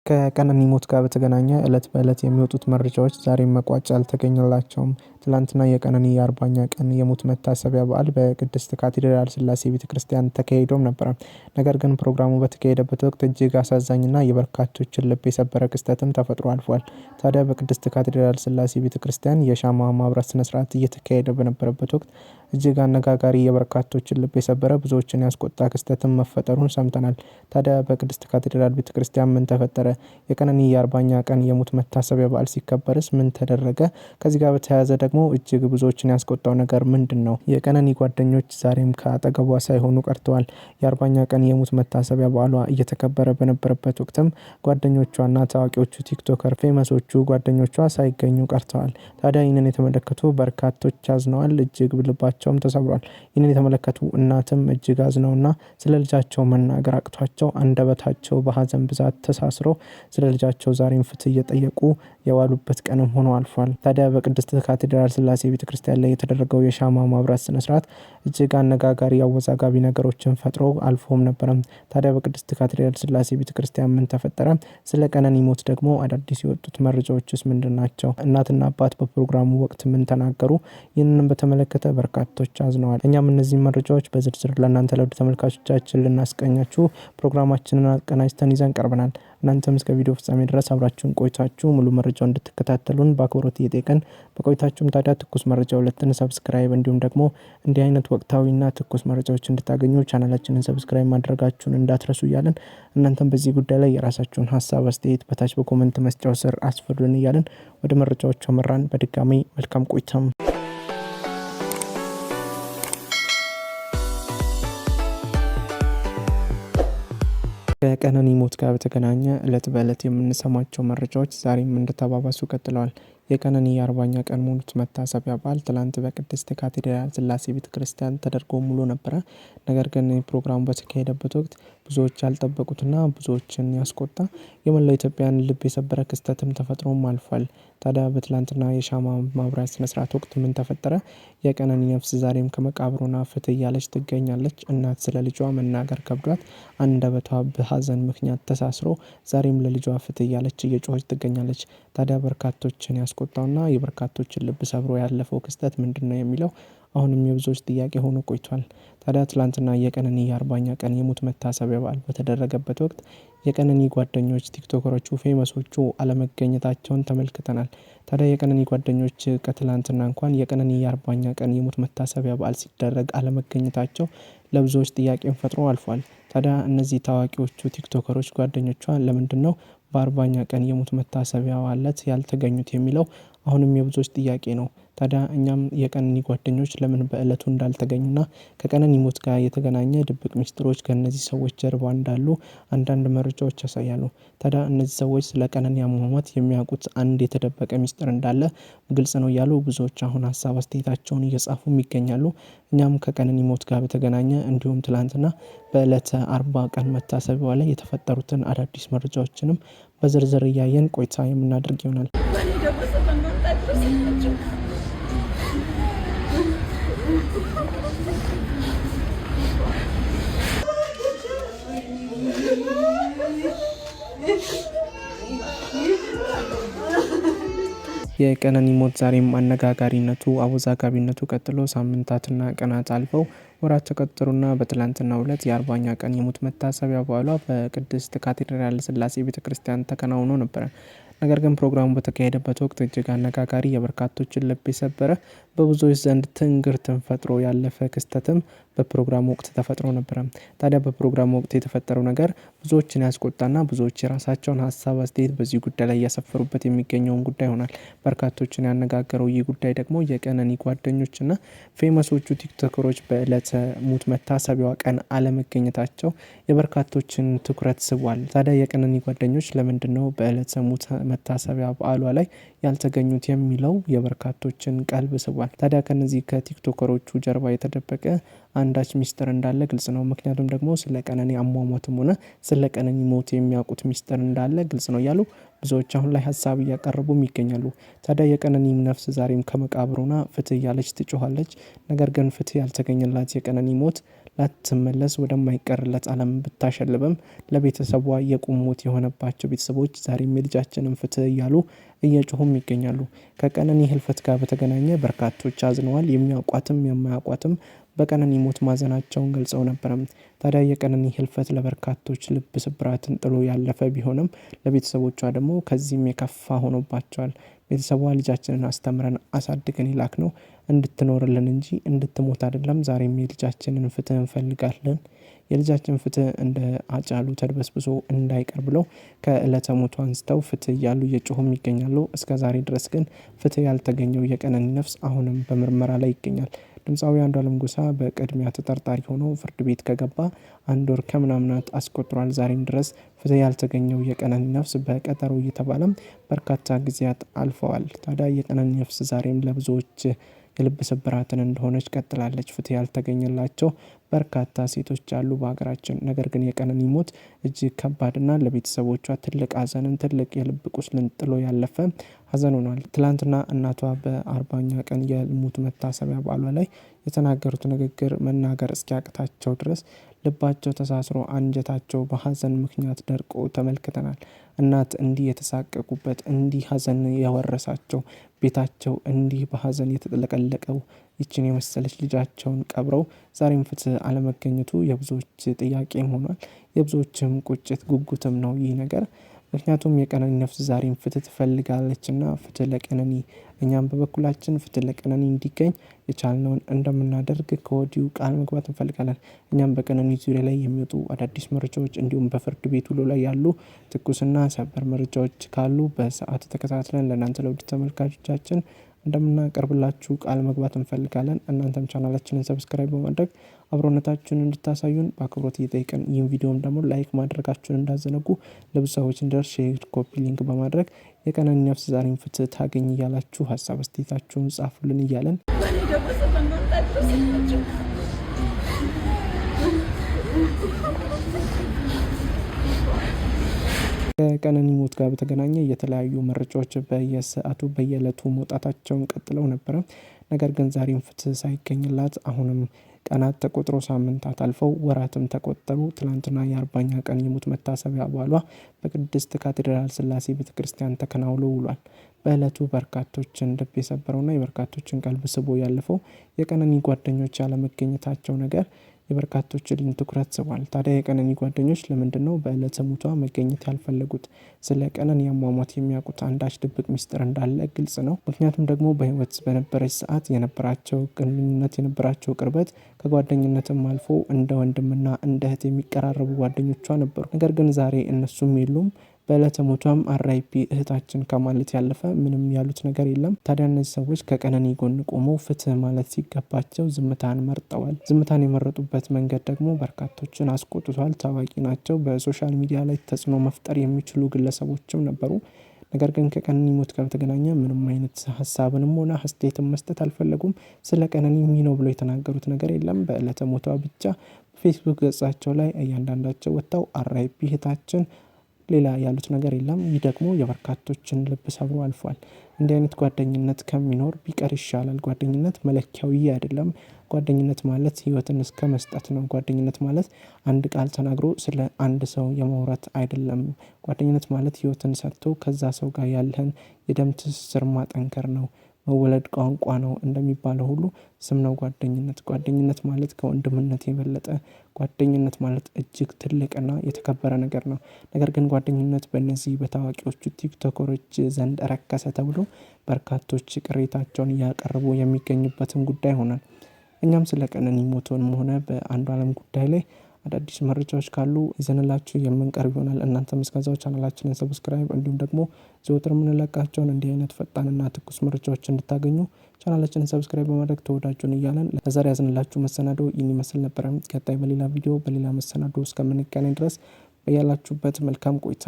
ከቀነኒ ሞት ጋር በተገናኘ እለት በእለት የሚወጡት መረጃዎች ዛሬም መቋጫ አልተገኘላቸውም። ትላንትና የቀነኒ የ40ኛ ቀን የሞት መታሰቢያ በዓል በቅድስት ካቴድራል ሥላሴ ቤተክርስቲያን ተካሂዶም ነበር። ነገር ግን ፕሮግራሙ በተካሄደበት ወቅት እጅግ አሳዛኝና የበርካቶችን ልብ የሰበረ ክስተትም ተፈጥሮ አልፏል። ታዲያ በቅድስት ካቴድራል ሥላሴ ቤተክርስቲያን የሻማ ማብራት ስነ ስርዓት እየተካሄደ በነበረበት ወቅት እጅግ አነጋጋሪ የበርካቶችን ልብ የሰበረ ብዙዎችን ያስቆጣ ክስተትም መፈጠሩን ሰምተናል። ታዲያ በቅድስት ካቴድራል ቤተክርስቲያን ምን ተፈጠረ? የቀነኒ የ40ኛ ቀን የሞት መታሰቢያ በዓል ሲከበርስ ምን ተደረገ? ከዚህ ጋር በተያያዘ ደግሞ እጅግ ብዙዎችን ያስቆጣው ነገር ምንድነው? የቀነኒ ጓደኞች ዛሬም ከአጠገቧ ሳይሆኑ ቀርተዋል። የ40ኛ ቀን የሞት መታሰቢያ በዓሏ እየተከበረ በነበረበት ወቅትም ጓደኞቿና ታዋቂዎቹ ቲክቶከር ፌመሶቹ ጓደኞቿ ሳይገኙ ቀርተዋል። ታዲያ ይህንን የተመለከቱ በርካቶች አዝነዋል፣ እጅግ ልባቸውም ተሰብሯል። ይህንን የተመለከቱ እናትም እጅግ አዝነውና ስለ ልጃቸው መናገር አቅቷቸው አንደበታቸው በሀዘን ብዛት ተሳስሮ ስለ ልጃቸው ዛሬም ፍትህ እየጠየቁ የዋሉበት ቀንም ሆኖ አልፏል። ታዲያ በቅድስት ካቴድራል ሥላሴ ቤተክርስቲያን ላይ የተደረገው የሻማ ማብራት ስነ ስርዓት እጅግ አነጋጋሪ አወዛጋቢ ነገሮችን ፈጥሮ አልፎም ነበረም። ታዲያ በቅድስት ካቴድራል ሥላሴ ቤተክርስቲያን ምን ተፈጠረ? ስለ ቀነኒ ሞት ደግሞ አዳዲስ የወጡት መረጃዎችስ ምንድን ናቸው? እናትና አባት በፕሮግራሙ ወቅት ምን ተናገሩ? ይህንንም በተመለከተ በርካቶች አዝነዋል። እኛም እነዚህ መረጃዎች በዝርዝር ለእናንተ ለውድ ተመልካቾቻችን ልናስቀኛችሁ ፕሮግራማችንን አቀናጅተን ይዘን ቀርበናል። እናንተም እስከ ቪዲዮ ፍጻሜ ድረስ አብራችሁን ቆይታችሁ ሙሉ መረጃውን እንድትከታተሉን በአክብሮት እየጠየቅን በቆይታችሁም ታዲያ ትኩስ መረጃ ሁለትን ሰብስክራይብ እንዲሁም ደግሞ እንዲህ አይነት ወቅታዊና ትኩስ መረጃዎች እንድታገኙ ቻናላችንን ሰብስክራይብ ማድረጋችሁን እንዳትረሱ እያለን እናንተም በዚህ ጉዳይ ላይ የራሳችሁን ሀሳብ አስተያየት በታች በኮመንት መስጫው ስር አስፍሩልን እያለን ወደ መረጃዎቹ አመራን። በድጋሚ መልካም ቆይታም። ከቀነኒ ሞት ጋር በተገናኘ እለት በእለት የምንሰማቸው መረጃዎች ዛሬም እንደተባባሱ ቀጥለዋል። የቀነኒ የ40ኛ ቀን ሙሉት መታሰቢያ በዓል ትላንት በቅድስት ካቴድራል ሥላሴ ቤተክርስቲያን ተደርጎ ሙሉ ነበረ። ነገር ግን ፕሮግራሙ በተካሄደበት ወቅት ብዙዎች ያልጠበቁትና ብዙዎችን ያስቆጣ የመላው ኢትዮጵያን ልብ የሰበረ ክስተትም ተፈጥሮም አልፏል። ታዲያ በትላንትና የሻማ ማብራት ስነ ስርዓት ወቅት ምን ተፈጠረ? የቀነኒ ነፍስ ዛሬም ከመቃብሩና ፍትህ እያለች ትገኛለች። እናት ስለ ልጇ መናገር ከብዷት አንደበቷ በሀዘን ምክንያት ተሳስሮ ዛሬም ለልጇ ፍትህ እያለች እየጮኸች ትገኛለች። ታዲያ በርካቶችን ያስቆጣውና የበርካቶችን ልብ ሰብሮ ያለፈው ክስተት ምንድነው የሚለው አሁንም የብዙዎች ጥያቄ ሆኖ ቆይቷል። ታዲያ ትላንትና የቀነኒ የ40ኛ ቀን የሞት መታሰቢያ በዓል በተደረገበት ወቅት የቀነኒ ጓደኞች ቲክቶከሮቹ ፌመሶቹ አለመገኘታቸውን ተመልክተናል። ታዲያ የቀነኒ ጓደኞች ከትላንትና እንኳን የቀነኒ የ40ኛ ቀን የሞት መታሰቢያ በዓል ሲደረግ አለመገኘታቸው ለብዙዎች ጥያቄን ፈጥሮ አልፏል። ታዲያ እነዚህ ታዋቂዎቹ ቲክቶከሮች ጓደኞቿ ለምንድነው በ40ኛ ቀን የሞት መታሰቢያ ዕለት ያልተገኙት የሚለው አሁንም የብዙዎች ጥያቄ ነው። ታዲያ እኛም የቀነኒ ጓደኞች ለምን በእለቱ እንዳልተገኙና ከቀነኒ ሞት ጋር የተገናኘ ድብቅ ሚስጥሮች ከእነዚህ ሰዎች ጀርባ እንዳሉ አንዳንድ መረጃዎች ያሳያሉ። ታዲያ እነዚህ ሰዎች ስለ ቀነኒ አሟሟት የሚያውቁት አንድ የተደበቀ ሚስጥር እንዳለ ግልጽ ነው እያሉ ብዙዎች አሁን ሀሳብ አስተያየታቸውን እየጻፉም ይገኛሉ። እኛም ከቀነኒ ሞት ጋር በተገናኘ እንዲሁም ትላንትና በዕለተ 40 ቀን መታሰቢያዋ ላይ የተፈጠሩትን አዳዲስ መረጃዎችንም በዝርዝር እያየን ቆይታ የምናደርግ ይሆናል። የቀነኒ ሞት ዛሬም አነጋጋሪነቱ አወዛጋቢነቱ ቀጥሎ ሳምንታትና ቀናት አልፈው ወራት ተቆጠሩና በትላንትናው ዕለት የ40ኛ ቀን የሞት መታሰቢያ በዓሏ በቅድስት ካቴድራል ሥላሴ ቤተክርስቲያን ተከናውኖ ነበር። ነገር ግን ፕሮግራሙ በተካሄደበት ወቅት እጅግ አነጋጋሪ የበርካቶችን ልብ የሰበረ በብዙዎች ዘንድ ትንግርትን ፈጥሮ ያለፈ ክስተትም በፕሮግራሙ ወቅት ተፈጥሮ ነበረ። ታዲያ በፕሮግራሙ ወቅት የተፈጠረው ነገር ብዙዎችን ያስቆጣና ብዙዎች የራሳቸውን ሀሳብ አስተያየት በዚህ ጉዳይ ላይ እያሰፈሩበት የሚገኘውን ጉዳይ ይሆናል። በርካቶችን ያነጋገረው ይህ ጉዳይ ደግሞ የቀነኒ ጓደኞችና ፌመሶቹ ቲክቶከሮች በዕለተ ሙት መታሰቢያዋ ቀን አለመገኘታቸው የበርካቶችን ትኩረት ስቧል። ታዲያ የቀነኒ ጓደኞች ለምንድነው በዕለተ ሙት መታሰቢያ በዓሏ ላይ ያልተገኙት የሚለው የበርካቶችን ቀልብ ስቧል። ታዲያ ከነዚህ ከቲክቶከሮቹ ጀርባ የተደበቀ አንዳች ሚስጥር እንዳለ ግልጽ ነው። ምክንያቱም ደግሞ ስለ ቀነኒ አሟሟትም ሆነ ስለ ቀነኒ ሞት የሚያውቁት ሚስጥር እንዳለ ግልጽ ነው እያሉ ብዙዎች አሁን ላይ ሀሳብ እያቀረቡም ይገኛሉ። ታዲያ የቀነኒም ነፍስ ዛሬም ከመቃብሩና ፍትህ እያለች ትጮኻለች። ነገር ግን ፍትህ ያልተገኘላት የቀነኒ ሞት ላትመለስ ወደማይቀርለት ዓለም ብታሸልብም ለቤተሰቧ የቁም ሞት የሆነባቸው ቤተሰቦች ዛሬም የልጃችንን ፍትህ እያሉ እየጮሁም ይገኛሉ። ከቀነኒ ህልፈት ጋር በተገናኘ በርካቶች አዝነዋል። የሚያውቋትም የማያውቋትም በቀነኒ ሞት ማዘናቸውን ገልጸው ነበር። ታዲያ የቀነኒ ህልፈት ለበርካቶች ልብ ስብራትን ጥሎ ያለፈ ቢሆንም ለቤተሰቦቿ ደግሞ ከዚህም የከፋ ሆኖባቸዋል። ቤተሰቧ ልጃችንን አስተምረን አሳድገን ይላክ ነው እንድትኖርልን እንጂ እንድትሞት አይደለም። ዛሬም የልጃችንን ፍትህ እንፈልጋለን። የልጃችን ፍትህ እንደ አጫሉ ተድበስብሶ እንዳይቀር ብለው ከእለተ ሞቱ አንስተው ፍትህ እያሉ እየጮሁም ይገኛሉ። እስከ ዛሬ ድረስ ግን ፍትህ ያልተገኘው የቀነኒ ነፍስ አሁንም በምርመራ ላይ ይገኛል። ድምፃዊ አንዷለም ጎሳ በቅድሚያ ተጠርጣሪ ሆኖ ፍርድ ቤት ከገባ 1 ወር ከምናምናት አስቆጥሯል። ዛሬም ድረስ ፍትህ ያልተገኘው የቀነኒ ነፍስ በቀጠሮ እየተባለም በርካታ ጊዜያት አልፈዋል። ታዲያ የቀነኒ ነፍስ ዛሬም ለብዙዎች የልብ ስብራትን እንደሆነች ቀጥላለች። ፍትህ ያልተገኘላቸው በርካታ ሴቶች አሉ በሀገራችን። ነገር ግን የቀነኒ ሞት እጅግ ከባድና ለቤተሰቦቿ ትልቅ ሀዘንን ትልቅ የልብ ቁስልን ጥሎ ያለፈ ሀዘን ሆኗል። ትላንትና እናቷ በ40ኛ ቀን የሞት መታሰቢያ በዓሏ ላይ የተናገሩት ንግግር መናገር እስኪያቅታቸው ድረስ ልባቸው ተሳስሮ አንጀታቸው በሀዘን ምክንያት ደርቆ ተመልክተናል። እናት እንዲህ የተሳቀቁበት እንዲህ ሀዘን የወረሳቸው ቤታቸው እንዲህ በሀዘን የተጥለቀለቀው ይችን የመሰለች ልጃቸውን ቀብረው ዛሬም ፍትህ አለመገኘቱ የብዙዎች ጥያቄም ሆኗል። የብዙዎችም ቁጭት ጉጉትም ነው ይህ ነገር። ምክንያቱም የቀነኒ ነፍስ ዛሬም ፍትህ ትፈልጋለችና ፍትህ ለቀነኒ። እኛም በበኩላችን ፍትህ ለቀነኒ እንዲገኝ የቻልነውን እንደምናደርግ ከወዲሁ ቃል መግባት እንፈልጋለን። እኛም በቀነኒ ዙሪያ ላይ የሚወጡ አዳዲስ መረጃዎች እንዲሁም በፍርድ ቤት ውሎ ላይ ያሉ ትኩስና ሰበር መረጃዎች ካሉ በሰዓት ተከታትለን ለእናንተ ለውድ ተመልካቾቻችን እንደምናቀርብላችሁ ቃል መግባት እንፈልጋለን። እናንተም ቻናላችንን ሰብስክራይብ በማድረግ አብሮነታችሁን እንድታሳዩን በአክብሮት እየጠየቅን ይህን ቪዲዮም ደግሞ ላይክ ማድረጋችሁን እንዳዘነጉ ለብዙ ሰዎች እንዲደርስ ሼር፣ ኮፒ ሊንክ በማድረግ የቀነኒ ነፍስ ዛሬም ፍትህ ታገኝ እያላችሁ ሀሳብ አስተያየታችሁን ጻፉልን እያለን ከቀነኒ ሞት ጋር በተገናኘ የተለያዩ መረጃዎች በየሰዓቱ በየዕለቱ መውጣታቸውን ቀጥለው ነበረ። ነገር ግን ዛሬም ፍትህ ሳይገኝላት አሁንም ቀናት ተቆጥሮ ሳምንታት አልፈው ወራትም ተቆጠሩ። ትላንትና የ40ኛ ቀን የሞት መታሰቢያ በዓሏ በቅድስት ካቴድራል ስላሴ ቤተክርስቲያን ተከናውሎ ውሏል። በዕለቱ በርካቶችን ልብ የሰበረውና የበርካቶችን ቀልብ ስቦ ያለፈው የቀነኒ ጓደኞች ያለመገኘታቸው ነገር የበርካቶችን ትኩረት ስቧል። ታዲያ የቀነኒ ጓደኞች ለምንድነው በዕለተ ሞቷ መገኘት ያልፈለጉት? ስለ ቀነኒ አሟሟት የሚያውቁት አንዳች ድብቅ ሚስጥር እንዳለ ግልጽ ነው። ምክንያቱም ደግሞ በህይወት በነበረች ሰዓት የነበራቸው ግንኙነት የነበራቸው ቅርበት ከጓደኝነትም አልፎ እንደ ወንድምና እንደ እህት የሚቀራረቡ ጓደኞቿ ነበሩ። ነገር ግን ዛሬ እነሱም የሉም። በዕለተ ሞቷም አራይፒ እህታችን ከማለት ያለፈ ምንም ያሉት ነገር የለም። ታዲያ እነዚህ ሰዎች ከቀነኒ ጎን ቆመው ፍትህ ማለት ሲገባቸው ዝምታን መርጠዋል። ዝምታን የመረጡበት መንገድ ደግሞ በርካቶችን አስቆጥቷል። ታዋቂ ናቸው። በሶሻል ሚዲያ ላይ ተጽዕኖ መፍጠር የሚችሉ ግለሰቦችም ነበሩ። ነገር ግን ከቀነኒ ሞት ጋር በተገናኘ ምንም አይነት ሀሳብንም ሆነ አስተያየትን መስጠት አልፈለጉም። ስለ ቀነኒ ይህ ነው ብሎ የተናገሩት ነገር የለም። በዕለተ ሞቷ ብቻ በፌስቡክ ገጻቸው ላይ እያንዳንዳቸው ወጥተው አራይፒ እህታችን ሌላ ያሉት ነገር የለም። ይህ ደግሞ የበርካቶችን ልብ ሰብሮ አልፏል። እንዲህ አይነት ጓደኝነት ከሚኖር ቢቀር ይሻላል። ጓደኝነት መለኪያዊ አይደለም። ጓደኝነት ማለት ህይወትን እስከ መስጠት ነው። ጓደኝነት ማለት አንድ ቃል ተናግሮ ስለ አንድ ሰው የማውራት አይደለም። ጓደኝነት ማለት ህይወትን ሰጥቶ ከዛ ሰው ጋር ያለህን የደም ትስስር ማጠንከር ነው። መወለድ ቋንቋ ነው እንደሚባለው ሁሉ ስም ነው ጓደኝነት። ጓደኝነት ማለት ከወንድምነት የበለጠ ጓደኝነት ማለት እጅግ ትልቅና የተከበረ ነገር ነው። ነገር ግን ጓደኝነት በእነዚህ በታዋቂዎቹ ቲክቶከሮች ዘንድ ረከሰ ተብሎ በርካቶች ቅሬታቸውን እያቀረቡ የሚገኙበትን ጉዳይ ሆኗል። እኛም ስለ ቀነኒ ሞትም ሆነ በአንዷለም ጉዳይ ላይ አዳዲስ መረጃዎች ካሉ ይዘንላችሁ የምንቀርብ ይሆናል። እናንተም እስከዛው ቻናላችንን ሰብስክራይብ እንዲሁም ደግሞ ዘወትር የምንለቃቸውን እንዲህ አይነት ፈጣንና ትኩስ መረጃዎች እንድታገኙ ቻናላችንን ሰብስክራይብ በማድረግ ተወዳጁን እያለን ለዛሬ ያዝንላችሁ መሰናዶ ይህን ይመስል ነበረ። ቀጣይ በሌላ ቪዲዮ በሌላ መሰናዶ እስከምንገናኝ ድረስ በያላችሁበት መልካም ቆይታ